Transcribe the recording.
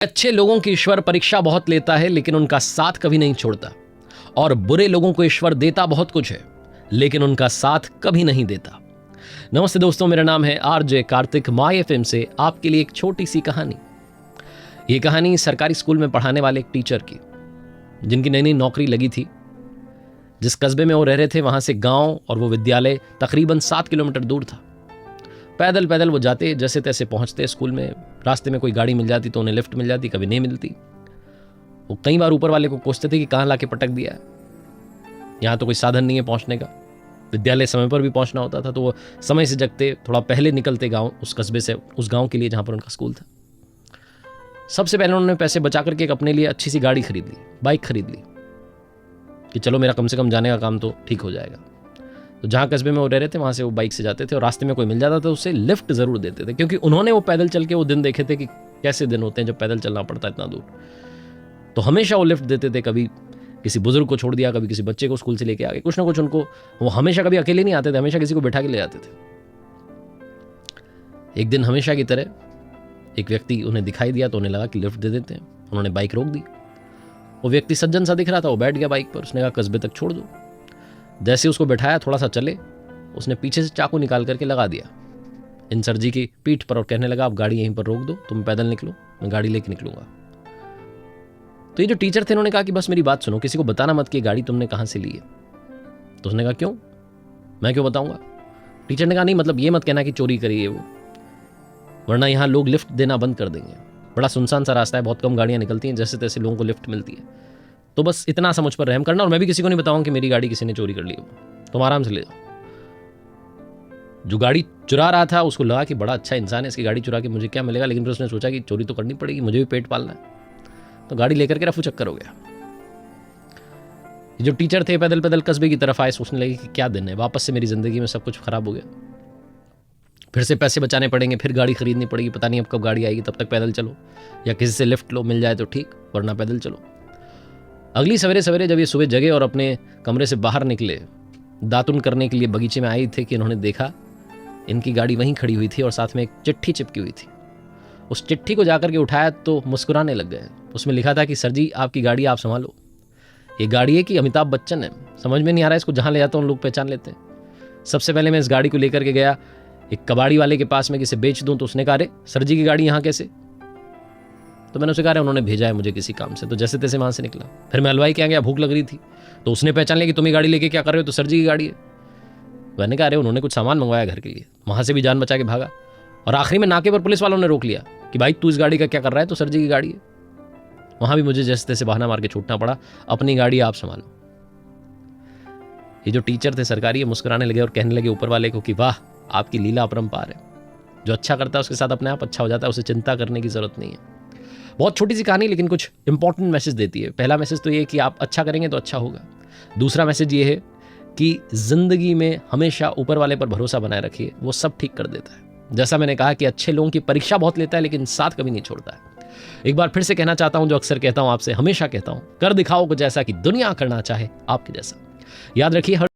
अच्छे लोगों की ईश्वर परीक्षा बहुत लेता है लेकिन उनका साथ कभी नहीं छोड़ता, और बुरे लोगों को ईश्वर देता बहुत कुछ है लेकिन उनका साथ कभी नहीं देता। नमस्ते दोस्तों, मेरा नाम है आरजे कार्तिक। माय एफएम से आपके लिए एक छोटी सी कहानी। ये कहानी सरकारी स्कूल में पढ़ाने वाले एक टीचर की, जिनकी नई नई नौकरी लगी थी। जिस कस्बे में वो रह रहे थे वहां से गांव और वो विद्यालय तकरीबन 7 किलोमीटर दूर था। पैदल पैदल वो जाते, जैसे तैसे पहुंचते स्कूल में। रास्ते में कोई गाड़ी मिल जाती तो उन्हें लिफ्ट मिल जाती, कभी नहीं मिलती। वो कई बार ऊपर वाले को कोसते थे कि कहाँ लाके पटक दिया है, यहाँ तो कोई साधन नहीं है पहुंचने का। विद्यालय समय पर भी पहुंचना होता था तो वो समय से जगते, थोड़ा पहले निकलते गांव, उस कस्बे से उस गांव के लिए जहां पर उनका स्कूल था। सबसे पहले उन्होंने पैसे बचा करके एक अपने लिए अच्छी सी गाड़ी खरीद ली, बाइक खरीद ली कि चलो मेरा कम से कम जाने का काम तो ठीक हो जाएगा। तो जहाँ कस्बे में वो रह रहे थे वहाँ से वो बाइक से जाते थे, और रास्ते में कोई मिल जाता था उससे लिफ्ट ज़रूर देते थे, क्योंकि उन्होंने वो पैदल चल के वो दिन देखे थे कि कैसे दिन होते हैं जब पैदल चलना पड़ता है इतना दूर। तो हमेशा वो लिफ्ट देते थे। कभी किसी बुजुर्ग को छोड़ दिया, कभी किसी बच्चे को स्कूल से लेके आ गए, कुछ ना कुछ उनको। वो हमेशा कभी अकेले नहीं आते थे, हमेशा किसी को बैठा के ले जाते थे। एक दिन हमेशा की तरह एक व्यक्ति उन्हें दिखाई दिया तो उन्हें लगा कि लिफ्ट दे देते हैं। उन्होंने बाइक रोक दी। वो व्यक्ति सज्जन सा दिख रहा था, वो बैठ गया बाइक पर। उसने कहा कस्बे तक छोड़ दो। जैसे उसको बैठाया, थोड़ा सा चले, उसने पीछे से चाकू निकाल करके लगा दिया इन सर जी की पीठ पर और कहने लगा आप गाड़ी यहीं पर रोक दो, तुम पैदल निकलो, मैं गाड़ी लेके निकलूंगा। तो ये जो टीचर थे उन्होंने कहा कि बस मेरी बात सुनो, किसी को बताना मत कि गाड़ी तुमने कहां से ली है। तो उसने कहा क्यों, मैं क्यों बताऊंगा। टीचर ने कहा नहीं, मतलब ये मत कहना कि चोरी करी है वो, वरना यहाँ लोग लिफ्ट देना बंद कर देंगे। बड़ा सुनसान सा रास्ता है, बहुत कम गाड़ियां निकलती हैं, जैसे तैसे लोगों को लिफ्ट मिलती है। तो बस इतना सा मुझ पर रहम करना, और मैं भी किसी को नहीं बताऊंगा कि मेरी गाड़ी किसी ने चोरी कर ली है, तुम आराम से ले जाओ। जो गाड़ी चुरा रहा था उसको लगा कि बड़ा अच्छा इंसान है, इसकी गाड़ी चुरा के मुझे क्या मिलेगा, लेकिन फिर उसने सोचा कि चोरी तो करनी पड़ेगी, मुझे भी पेट पालना है। तो गाड़ी लेकर के रफू चक्कर हो गया। जो टीचर थे पैदल पैदल कस्बे की तरफ आए, सोचने लगे कि क्या दिन है, वापस से मेरी जिंदगी में सब कुछ खराब हो गया। फिर से पैसे बचाने पड़ेंगे, फिर गाड़ी खरीदनी पड़ेगी, पता नहीं अब कब गाड़ी आएगी, तब तक पैदल चलो या किसी से लिफ्ट लो, मिल जाए तो ठीक, वरना पैदल चलो। अगली सवेरे सवेरे जब ये सुबह जगे और अपने कमरे से बाहर निकले, दातुन करने के लिए बगीचे में आए थे, कि इन्होंने देखा इनकी गाड़ी वहीं खड़ी हुई थी और साथ में एक चिट्ठी चिपकी हुई थी। उस चिट्ठी को जाकर के उठाया तो मुस्कुराने लग गए। उसमें लिखा था कि सर जी आपकी गाड़ी आप संभालो। ये गाड़ी है कि अमिताभ बच्चन है, समझ में नहीं आ रहा है, इसको जहाँ ले जाता हूँ लोग पहचान लेते हैं। सबसे पहले मैं इस गाड़ी को लेकर के गया एक कबाड़ी वाले के पास में कि इसे बेच दूँ, तो उसने कहा अरे सर जी की गाड़ी यहाँ कैसे। तो मैंने उसे कहा उन्होंने भेजा है मुझे किसी काम से, तो जैसे तैसे वहाँ से निकला। फिर मैं हलवाई के यहाँ गया, भूख लग रही थी, तो उसने पहचान लिया कि तुम ये गाड़ी लेके क्या कर रहे हो, तो सर जी की गाड़ी है। मैंने कहा अरे उन्होंने कुछ सामान मंगवाया घर के लिए, वहाँ से भी जान बचा के भागा। और आखिरी में नाके पर पुलिस वालों ने रोक लिया कि भाई तू इस गाड़ी का क्या कर रहा है, तो सर जी की गाड़ी है। वहाँ भी मुझे जैसे तैसे बहाना मार के छूटना पड़ा, अपनी गाड़ी आप संभालो। ये जो टीचर थे सरकारी, ये मुस्कुराने लगे और कहने लगे ऊपर वाले को कि वाह आपकी लीला अपरंपार है, जो अच्छा करता है उसके साथ अपने आप अच्छा हो जाता है, उसे चिंता करने की जरूरत नहीं है। बहुत छोटी सी कहानी लेकिन कुछ इंपॉर्टेंट मैसेज देती है। पहला मैसेज तो ये कि आप अच्छा करेंगे तो अच्छा होगा। दूसरा मैसेज ये है कि जिंदगी में हमेशा ऊपर वाले पर भरोसा बनाए रखिए, वो सब ठीक कर देता है। जैसा मैंने कहा कि अच्छे लोगों की परीक्षा बहुत लेता है लेकिन साथ कभी नहीं छोड़ता है। एक बार फिर से कहना चाहता हूं, जो अक्सर कहता हूं आपसे, हमेशा कहता हूं, कर दिखाओ कुछ ऐसा कि दुनिया करना चाहे आपके जैसा। याद रखिए, हर